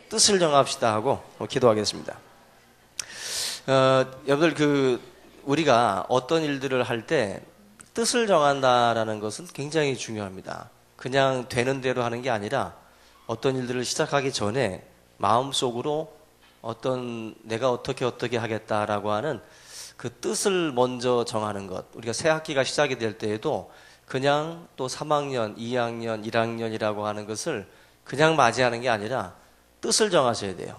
뜻을 정합시다 하고 기도하겠습니다. 여러분들 우리가 어떤 일들을 할 때 뜻을 정한다라는 것은 굉장히 중요합니다. 그냥 되는 대로 하는 게 아니라 어떤 일들을 시작하기 전에 마음속으로 내가 어떻게 하겠다라고 하는 그 뜻을 먼저 정하는 것. 우리가 새 학기가 시작이 될 때에도 그냥 또 3학년, 2학년, 1학년이라고 하는 것을 그냥 맞이하는 게 아니라 뜻을 정하셔야 돼요.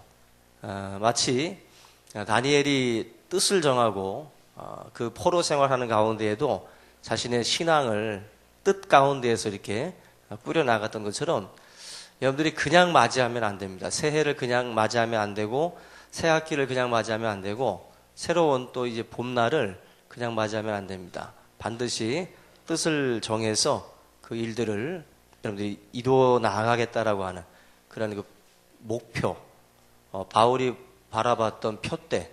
마치 다니엘이 뜻을 정하고 그 포로 생활하는 가운데에도 자신의 신앙을 뜻 가운데에서 이렇게 꾸려나갔던 것처럼 여러분들이 그냥 맞이하면 안 됩니다. 새해를 그냥 맞이하면 안 되고 새 학기를 그냥 맞이하면 안 되고 새로운 또 이제 봄날을 그냥 맞이하면 안 됩니다. 반드시 뜻을 정해서 그 일들을 여러분들이 이루어 나가겠다라고 하는 그런 그 목표, 바울이 바라봤던 표대,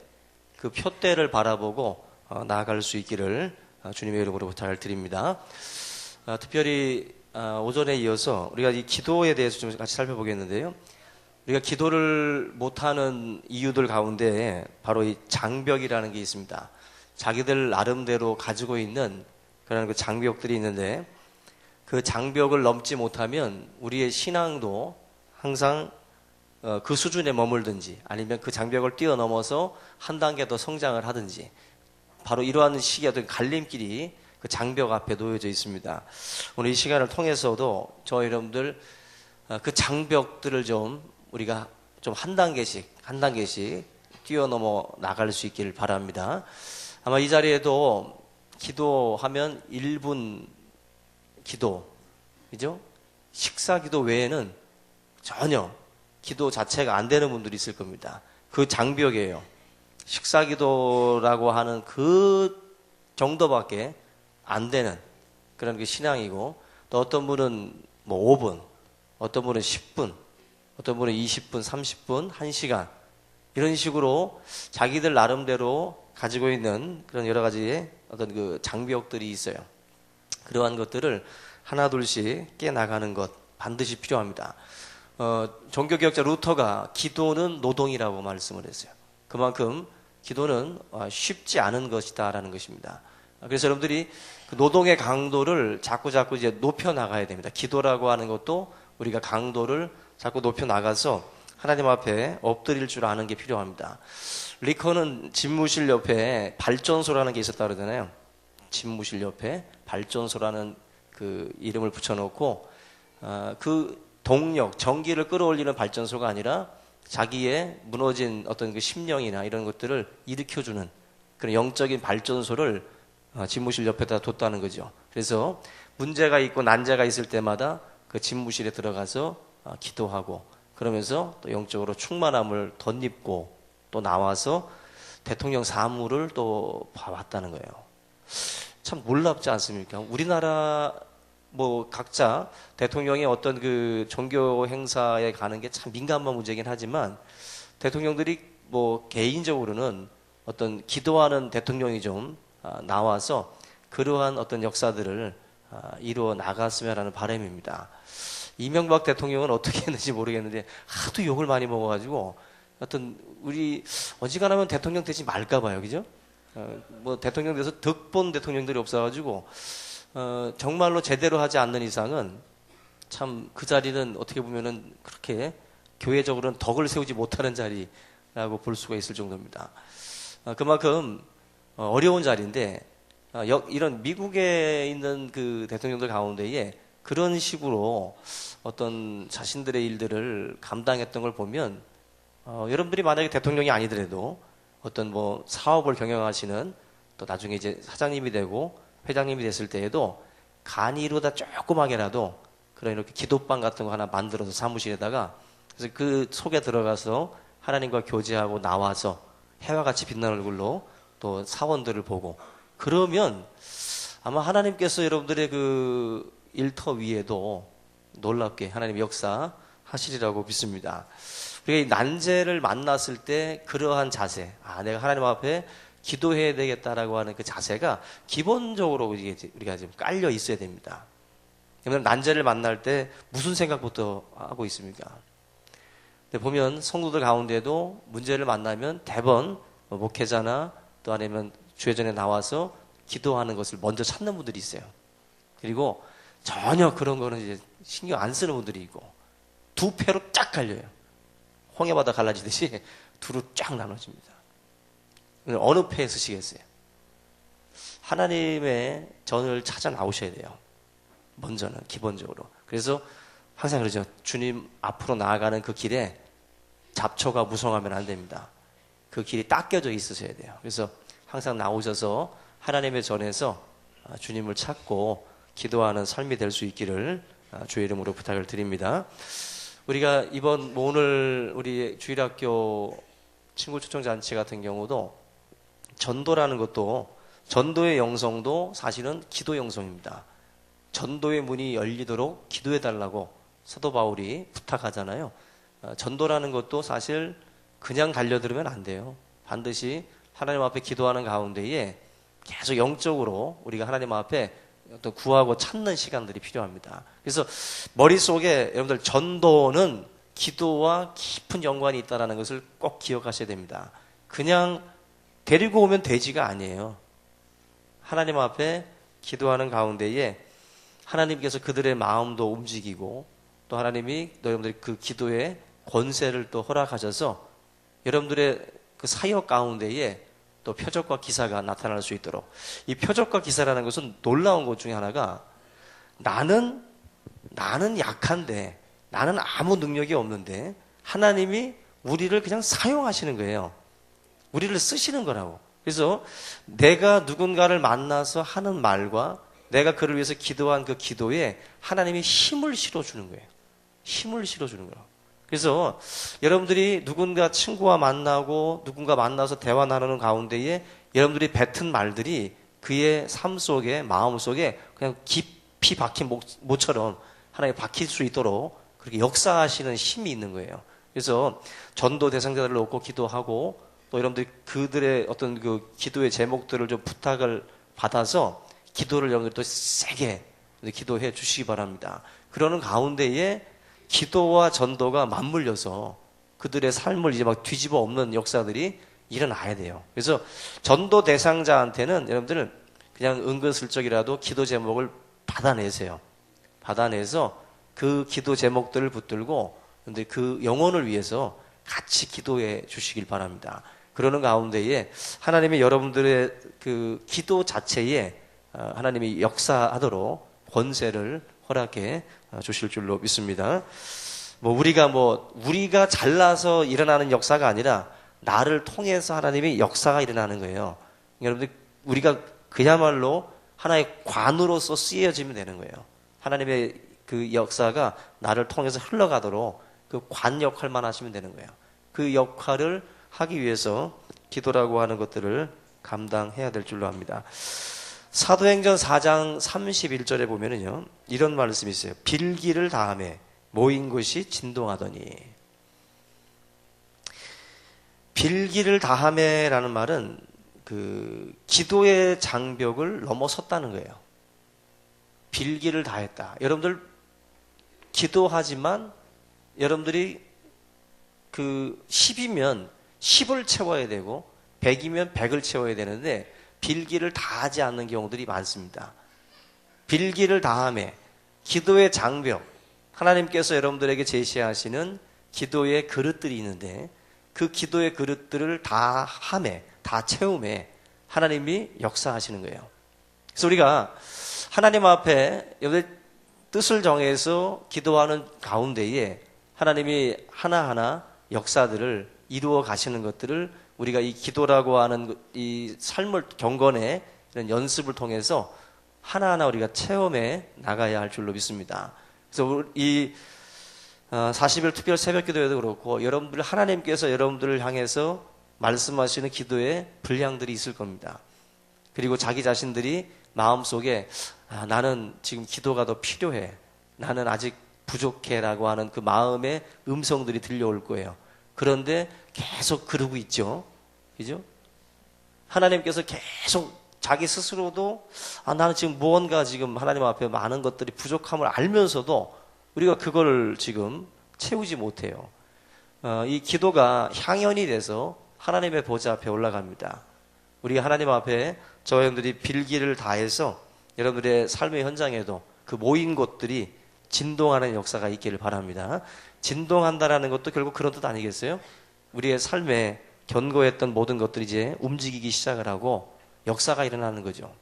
그 표대를 바라보고 나아갈 수 있기를 주님의 이름으로 부탁을 드립니다. 특별히 오전에 이어서 우리가 이 기도에 대해서 좀 같이 살펴보겠는데요. 우리가 기도를 못하는 이유들 가운데 바로 이 장벽이라는 게 있습니다. 자기들 나름대로 가지고 있는 그런 그 장벽들이 있는데 그 장벽을 넘지 못하면 우리의 신앙도 항상 그 수준에 머물든지 아니면 그 장벽을 뛰어넘어서 한 단계 더 성장을 하든지 바로 이러한 시기의 어떤 갈림길이 그 장벽 앞에 놓여져 있습니다. 오늘 이 시간을 통해서도 저 여러분들 그 장벽들을 좀 우리가 좀 한 단계씩 뛰어넘어 나갈 수 있기를 바랍니다. 아마 이 자리에도 기도하면 1분 기도, 그죠? 식사 기도 외에는 전혀 기도 자체가 안 되는 분들이 있을 겁니다. 그 장벽이에요. 식사 기도라고 하는 그 정도밖에 안 되는 그런 게 신앙이고, 또 어떤 분은 뭐 5분, 어떤 분은 10분, 어떤 분은 20분, 30분, 1시간 이런 식으로 자기들 나름대로 가지고 있는 그런 여러 가지의 어떤 그 장벽들이 있어요. 그러한 것들을 하나둘씩 깨나가는 것 반드시 필요합니다. 종교개혁자 루터가 기도는 노동이라고 말씀을 했어요. 그만큼 기도는 쉽지 않은 것이다라는 것입니다. 그래서 여러분들이 그 노동의 강도를 자꾸 이제 높여 나가야 됩니다. 기도라고 하는 것도 우리가 강도를 자꾸 높여 나가서 하나님 앞에 엎드릴 줄 아는 게 필요합니다. 리컨은 집무실 옆에 발전소라는 게 있었다 그러잖아요. 집무실 옆에 발전소라는 그 이름을 붙여놓고 그 동력, 전기를 끌어올리는 발전소가 아니라 자기의 무너진 어떤 그 심령이나 이런 것들을 일으켜주는 그런 영적인 발전소를 집무실 옆에다 뒀다는 거죠. 그래서 문제가 있고 난제가 있을 때마다 그 집무실에 들어가서 기도하고 그러면서 또 영적으로 충만함을 덧입고 또 나와서 대통령 사무를 또 봐왔다는 거예요. 참 놀랍지 않습니까? 우리나라 뭐 각자 대통령의 어떤 그 종교 행사에 가는 게 참 민감한 문제긴 하지만 대통령들이 뭐 개인적으로는 어떤 기도하는 대통령이 좀 나와서 그러한 어떤 역사들을 이루어 나갔으면 하는 바람입니다. 이명박 대통령은 어떻게 했는지 모르겠는데 하도 욕을 많이 먹어가지고 어떤 우리 어지간하면 대통령 되지 말까 봐요, 그죠? 뭐 대통령 돼서 덕본 대통령들이 없어가지고 정말로 제대로 하지 않는 이상은 참 그 자리는 어떻게 보면은 그렇게 교회적으로는 덕을 세우지 못하는 자리라고 볼 수가 있을 정도입니다. 그만큼 어려운 자리인데 이런 미국에 있는 그 대통령들 가운데에 그런 식으로 어떤 자신들의 일들을 감당했던 걸 보면 여러분들이 만약에 대통령이 아니더라도 어떤 뭐 사업을 경영하시는 또 나중에 이제 사장님이 되고 회장님이 됐을 때에도 간이로다 조그맣게라도 그런 이렇게 기도방 같은 거 하나 만들어서 사무실에다가 그래서 그 속에 들어가서 하나님과 교제하고 나와서 해와 같이 빛나는 얼굴로 또 사원들을 보고 그러면 아마 하나님께서 여러분들의 그 일터 위에도 놀랍게 하나님 역사 하시리라고 믿습니다. 우리가 이 난제를 만났을 때 그러한 자세, 내가 하나님 앞에 기도해야 되겠다라고 하는 그 자세가 기본적으로 우리가 지금 깔려 있어야 됩니다. 그러면 난제를 만날 때 무슨 생각부터 하고 있습니까? 근데 보면 성도들 가운데도 문제를 만나면 대번 목회자나 또 아니면 주회전에 나와서 기도하는 것을 먼저 찾는 분들이 있어요. 그리고 전혀 그런 거는 이제 신경 안 쓰는 분들이 있고 두 패로 쫙 갈려요. 홍해바다 갈라지듯이 두로 쫙 나눠집니다. 어느 패에 서시겠어요? 하나님의 전을 찾아 나오셔야 돼요. 먼저는 기본적으로. 그래서 항상 그러죠. 주님 앞으로 나아가는 그 길에 잡초가 무성하면 안 됩니다. 그 길이 닦여져 있으셔야 돼요. 그래서 항상 나오셔서 하나님의 전에서 주님을 찾고 기도하는 삶이 될 수 있기를 주의 이름으로 부탁을 드립니다. 우리가 이번 오늘 우리 주일학교 친구 초청 잔치 같은 경우도 전도라는 것도 전도의 영성도 사실은 기도 영성입니다. 전도의 문이 열리도록 기도해 달라고 사도 바울이 부탁하잖아요. 전도라는 것도 사실 그냥 달려들으면 안 돼요. 반드시 하나님 앞에 기도하는 가운데에 계속 영적으로 우리가 하나님 앞에 어떤 구하고 찾는 시간들이 필요합니다. 그래서 머릿속에 여러분들 전도는 기도와 깊은 연관이 있다는 것을 꼭 기억하셔야 됩니다. 그냥 데리고 오면 되지가 아니에요. 하나님 앞에 기도하는 가운데에 하나님께서 그들의 마음도 움직이고 또 하나님이 여러분들의 그 기도에 권세를 또 허락하셔서 여러분들의 그 사역 가운데에 또 표적과 기사가 나타날 수 있도록. 이 표적과 기사라는 것은 놀라운 것 중에 하나가 나는 약한데 나는 아무 능력이 없는데 하나님이 우리를 그냥 사용하시는 거예요. 우리를 쓰시는 거라고. 그래서 내가 누군가를 만나서 하는 말과 내가 그를 위해서 기도한 그 기도에 하나님이 힘을 실어주는 거예요. 힘을 실어주는 거예요. 그래서 여러분들이 누군가 친구와 만나고 누군가 만나서 대화 나누는 가운데에 여러분들이 뱉은 말들이 그의 삶 속에 마음 속에 그냥 깊이 박힌 모처럼 하나님이 박힐 수 있도록 그렇게 역사하시는 힘이 있는 거예요. 그래서 전도 대상자들을 놓고 기도하고 또 여러분들이 그들의 어떤 그 기도의 제목들을 좀 부탁을 받아서 기도를 여러분들이 또 세게 기도해 주시기 바랍니다. 그러는 가운데에 기도와 전도가 맞물려서 그들의 삶을 이제 막 뒤집어 엎는 역사들이 일어나야 돼요. 그래서 전도 대상자한테는 여러분들 그냥 은근슬쩍이라도 기도 제목을 받아내세요. 받아내서 그 기도 제목들을 붙들고 그 영혼을 위해서 같이 기도해 주시길 바랍니다. 그러는 가운데에 하나님이 여러분들의 그 기도 자체에 하나님이 역사하도록 권세를 허락해 주실 줄로 믿습니다. 우리가 잘나서 일어나는 역사가 아니라 나를 통해서 하나님의 역사가 일어나는 거예요. 여러분들 우리가 그야말로 하나의 관으로서 쓰여지면 되는 거예요. 하나님의 그 역사가 나를 통해서 흘러가도록 그 관 역할만 하시면 되는 거예요. 그 역할을 하기 위해서 기도라고 하는 것들을 감당해야 될 줄로 압니다. 사도행전 4장 31절에 보면은요, 이런 말씀이 있어요. 빌기를 다하매 모인 곳이 진동하더니. 빌기를 다하매라는 말은 그 기도의 장벽을 넘어섰다는 거예요. 빌기를 다했다. 여러분들 기도하지만 여러분들이 그 10이면 10을 채워야 되고 100이면 100을 채워야 되는데 빌기를 다하지 않는 경우들이 많습니다. 빌기를 다하매 기도의 장벽, 하나님께서 여러분들에게 제시하시는 기도의 그릇들이 있는데 그 기도의 그릇들을 다 함에, 다 채움에 하나님이 역사하시는 거예요. 그래서 우리가 하나님 앞에 여러분들 뜻을 정해서 기도하는 가운데에 하나님이 하나하나 역사들을 이루어 가시는 것들을 우리가 이 기도라고 하는 이 삶을 경건의 이런 연습을 통해서 하나하나 우리가 체험해 나가야 할 줄로 믿습니다. 그래서 이 40일 특별 새벽 기도에도 그렇고 여러분들 하나님께서 여러분들을 향해서 말씀하시는 기도의 분량들이 있을 겁니다. 그리고 자기 자신들이 마음속에 나는 지금 기도가 더 필요해. 나는 아직 부족해 라고 하는 그 마음의 음성들이 들려올 거예요. 그런데 계속 그러고 있죠. 그죠? 하나님께서 계속 자기 스스로도 나는 지금 무언가 지금 하나님 앞에 많은 것들이 부족함을 알면서도 우리가 그걸 지금 채우지 못해요. 이 기도가 향연이 돼서 하나님의 보좌 앞에 올라갑니다. 우리가 하나님 앞에 저와 여러분들이 빌기를 다해서 여러분들의 삶의 현장에도 그 모인 곳들이 진동하는 역사가 있기를 바랍니다. 진동한다라는 것도 결국 그런 뜻 아니겠어요? 우리의 삶에 견고했던 모든 것들이 이제 움직이기 시작을 하고 역사가 일어나는 거죠.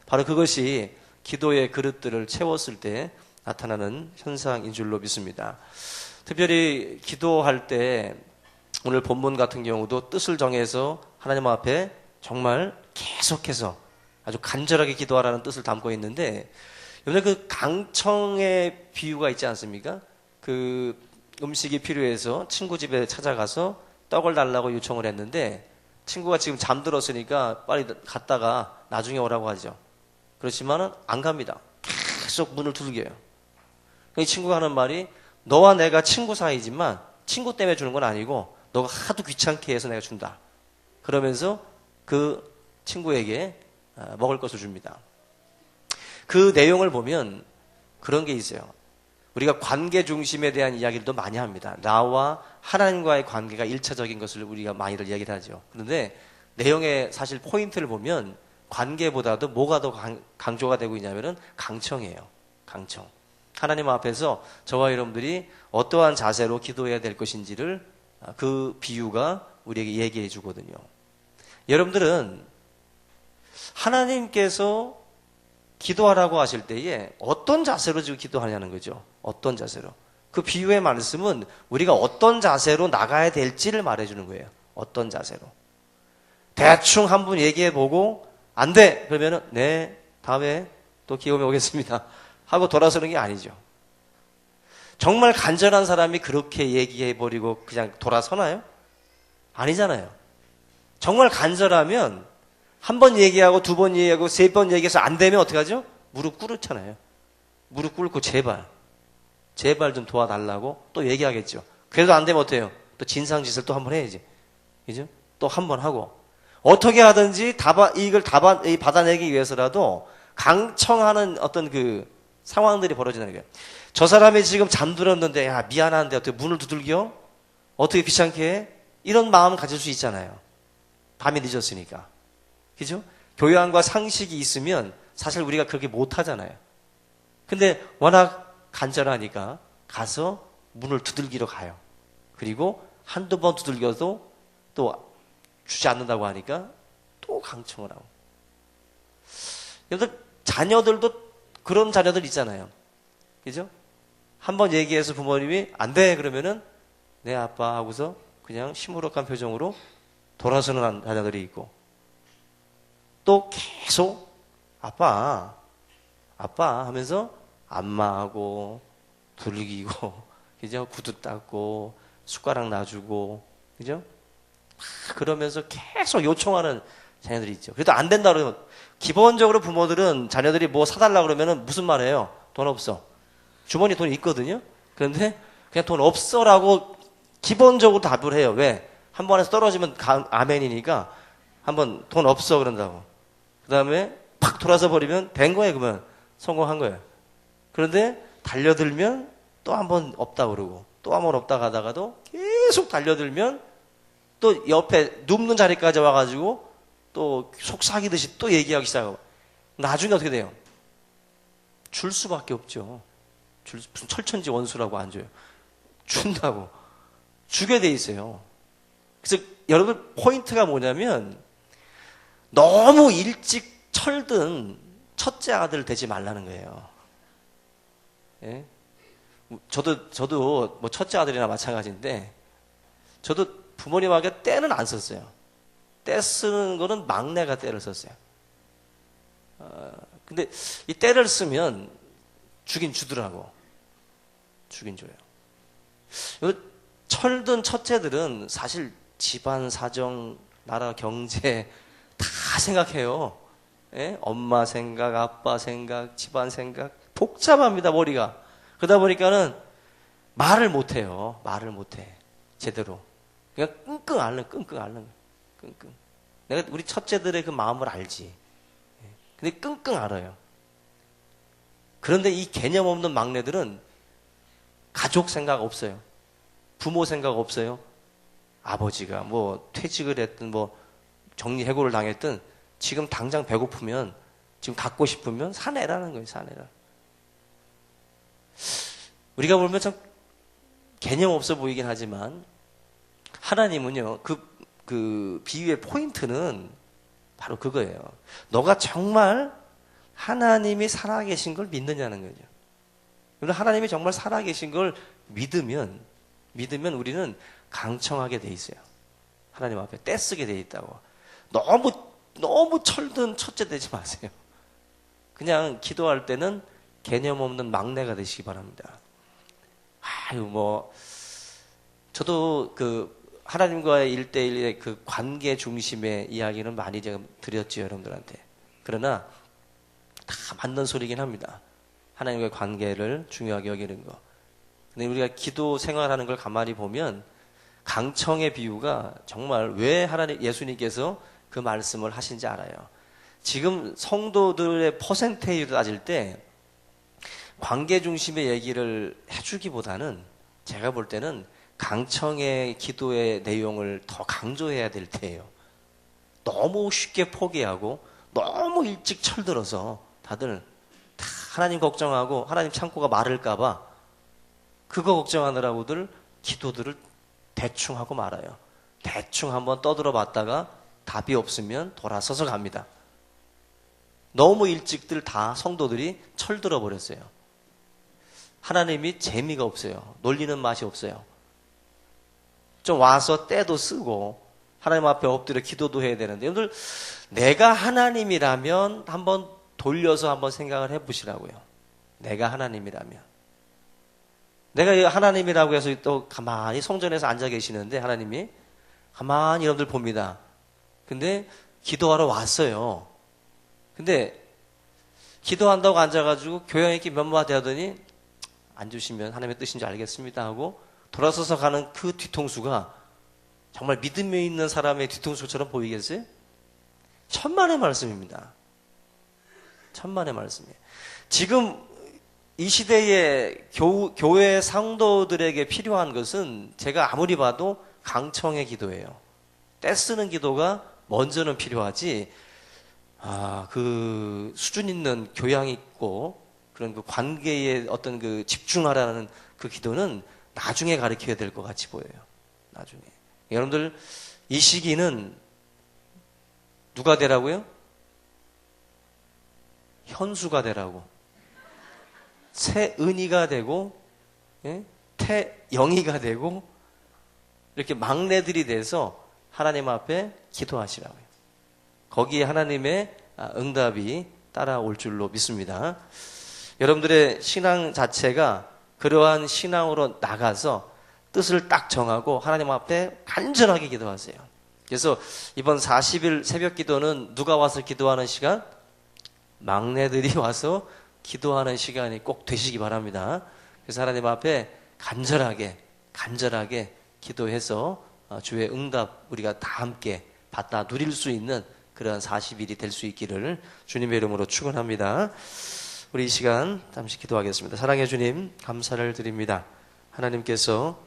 바로 그것이 기도의 그릇들을 채웠을 때 나타나는 현상인 줄로 믿습니다. 특별히 기도할 때 오늘 본문 같은 경우도 뜻을 정해서 하나님 앞에 정말 계속해서 아주 간절하게 기도하라는 뜻을 담고 있는데, 요새 그 강청의 비유가 있지 않습니까? 그 음식이 필요해서 친구 집에 찾아가서 떡을 달라고 요청을 했는데 친구가 지금 잠들었으니까 빨리 갔다가 나중에 오라고 하죠. 그렇지만은 안 갑니다. 계속 문을 두들겨요. 이 친구가 하는 말이, 너와 내가 친구 사이지만 친구 때문에 주는 건 아니고 너가 하도 귀찮게 해서 내가 준다. 그러면서 그 친구에게 먹을 것을 줍니다. 그 내용을 보면 그런 게 있어요. 우리가 관계 중심에 대한 이야기도 많이 합니다. 나와 하나님과의 관계가 1차적인 것을 우리가 많이들 이야기를 하죠. 그런데 내용의 사실 포인트를 보면 관계보다도 뭐가 더 강조가 되고 있냐면은 강청이에요. 강청. 하나님 앞에서 저와 여러분들이 어떠한 자세로 기도해야 될 것인지를 그 비유가 우리에게 얘기해 주거든요. 여러분들은 하나님께서 기도하라고 하실 때에 어떤 자세로 지금 기도하냐는 거죠. 어떤 자세로. 그 비유의 말씀은 우리가 어떤 자세로 나가야 될지를 말해주는 거예요. 어떤 자세로. 대충 한 분 얘기해보고 안 돼! 그러면은 네, 다음에 또 기회에 오겠습니다 하고 돌아서는 게 아니죠. 정말 간절한 사람이 그렇게 얘기해버리고 그냥 돌아서나요? 아니잖아요. 정말 간절하면 한 번 얘기하고 두 번 얘기하고 세 번 얘기해서 안 되면 어떡하죠? 무릎 꿇잖아요. 무릎 꿇고 제발 좀 도와달라고 또 얘기하겠죠. 그래도 안 되면 어때요? 또 진상짓을 또 한 번 해야지. 그죠? 또 한 번 하고. 어떻게 하든지 이걸 받아내기 위해서라도 강청하는 어떤 그 상황들이 벌어지는 거예요. 저 사람이 지금 잠들었는데, 야, 미안한데 어떻게 문을 두들겨? 어떻게 귀찮게 해? 이런 마음 가질 수 있잖아요. 밤이 늦었으니까. 그죠? 교양과 상식이 있으면 사실 우리가 그렇게 못 하잖아요. 근데 워낙 간절하니까 가서 문을 두들기러 가요. 그리고 한두 번 두들겨도 또 주지 않는다고 하니까 또 강청을 하고. 여러분, 자녀들도 그런 자녀들 있잖아요. 그죠? 한번 얘기해서 부모님이 안 돼! 그러면은 네, 아빠 하고서 그냥 시무룩한 표정으로 돌아서는 자녀들이 있고, 또 계속 아빠 하면서 안마하고 두들기고, 그죠? 구두 닦고 숟가락 놔주고, 그죠? 그러면서 계속 요청하는 자녀들이 있죠. 그래도 안 된다 그러면, 기본적으로 부모들은 자녀들이 뭐 사달라 그러면은 무슨 말이에요? 돈 없어. 주머니에 돈이 있거든요. 그런데 그냥 돈 없어라고 기본적으로 답을 해요. 왜? 한 번에서 떨어지면 아멘이니까 한번 돈 없어 그런다고. 그 다음에 팍 돌아서 버리면 된 거예요. 그러면 성공한 거예요. 그런데 달려들면 또 한 번 없다 그러고, 또 한 번 없다 가다가도 계속 달려들면 또 옆에 눕는 자리까지 와가지고 또 속삭이듯이 또 얘기하기 시작하고, 나중에 어떻게 돼요? 줄 수밖에 없죠. 무슨 철천지 원수라고 안 줘요. 준다고. 주게 돼 있어요. 그래서 여러분, 포인트가 뭐냐면 너무 일찍 철든 첫째 아들 되지 말라는 거예요. 예? 저도 뭐 첫째 아들이나 마찬가지인데, 저도 부모님에게 때는 안 썼어요. 때 쓰는 거는 막내가 때를 썼어요. 근데 이 때를 쓰면 주긴 주더라고. 주긴 줘요. 철든 첫째들은 사실 집안 사정, 나라 경제 다 생각해요. 예? 엄마 생각, 아빠 생각, 집안 생각, 복잡합니다, 머리가. 그러다 보니까는 말을 못해요. 말을 못해. 제대로. 그냥 끙끙 앓는. 내가 우리 첫째들의 그 마음을 알지. 근데 끙끙 앓아요. 그런데 이 개념 없는 막내들은 가족 생각 없어요. 부모 생각 없어요? 아버지가 뭐 퇴직을 했든 뭐 정리해고를 당했든 지금 당장 배고프면 지금 갖고 싶으면 사내라는 거예요. 사내라. 우리가 보면 참 개념 없어 보이긴 하지만 하나님은요, 그 비유의 포인트는 바로 그거예요. 너가 정말 하나님이 살아계신 걸 믿느냐는 거죠. 우리는 하나님이 정말 살아계신 걸 믿으면 우리는 강청하게 돼 있어요. 하나님 앞에 떼쓰게 돼 있다고. 너무 철든 첫째 되지 마세요. 그냥 기도할 때는 개념 없는 막내가 되시기 바랍니다. 저도 하나님과의 1대1의 그 관계 중심의 이야기는 많이 제가 드렸죠, 여러분들한테. 그러나 다 맞는 소리긴 합니다. 하나님과의 관계를 중요하게 여기는 거. 근데 우리가 기도 생활하는 걸 가만히 보면 강청의 비유가 정말 왜 예수님께서 그 말씀을 하신지 알아요. 지금 성도들의 퍼센테이를 따질 때 관계 중심의 얘기를 해주기보다는 제가 볼 때는 강청의 기도의 내용을 더 강조해야 될 때예요. 너무 쉽게 포기하고 너무 일찍 철들어서 다들 다 하나님 걱정하고 하나님 창고가 마를까봐 그거 걱정하느라고들 기도들을 대충 하고 말아요. 대충 한번 떠들어 봤다가 답이 없으면 돌아서서 갑니다. 너무 일찍들 다 성도들이 철들어 버렸어요. 하나님이 재미가 없어요. 놀리는 맛이 없어요. 좀 와서 때도 쓰고 하나님 앞에 엎드려 기도도 해야 되는데, 여러분들 내가 하나님이라면 한번 돌려서 한번 생각을 해보시라고요. 내가 하나님이라면. 내가 하나님이라고 해서 또 가만히 성전에서 앉아 계시는데 하나님이 가만히 여러분들 봅니다. 근데 기도하러 왔어요. 근데 기도한다고 앉아가지고 교양 있게 몇 마디 하더니 앉으시면 하나님의 뜻인지 알겠습니다 하고 돌아서서 가는 그 뒤통수가 정말 믿음에 있는 사람의 뒤통수처럼 보이겠어요? 천만의 말씀입니다. 천만의 말씀이에요. 지금 이 시대의 교회 성도들에게 필요한 것은 제가 아무리 봐도 강청의 기도예요. 떼쓰는 기도가 먼저는 필요하지, 그 수준 있는 교양 있고 그런 그 관계에 어떤 그 집중하라는 그 기도는 나중에 가르쳐야 될 것 같이 보여요. 나중에. 여러분들 이 시기는 누가 되라고요? 현수가 되라고. 새은이가 되고, 태영이가 되고, 이렇게 막내들이 돼서 하나님 앞에 기도하시라고요. 거기에 하나님의 응답이 따라올 줄로 믿습니다. 여러분들의 신앙 자체가 그러한 신앙으로 나가서 뜻을 딱 정하고 하나님 앞에 간절하게 기도하세요. 그래서 이번 40일 새벽 기도는 누가 와서 기도하는 시간? 막내들이 와서 기도하는 시간이 꼭 되시기 바랍니다. 그래서 하나님 앞에 간절하게 기도해서 주의 응답 우리가 다 함께 받다 누릴 수 있는 그런 40일이 될 수 있기를 주님의 이름으로 축원합니다. 우리 이 시간 잠시 기도하겠습니다. 사랑해 주님, 감사를 드립니다. 하나님께서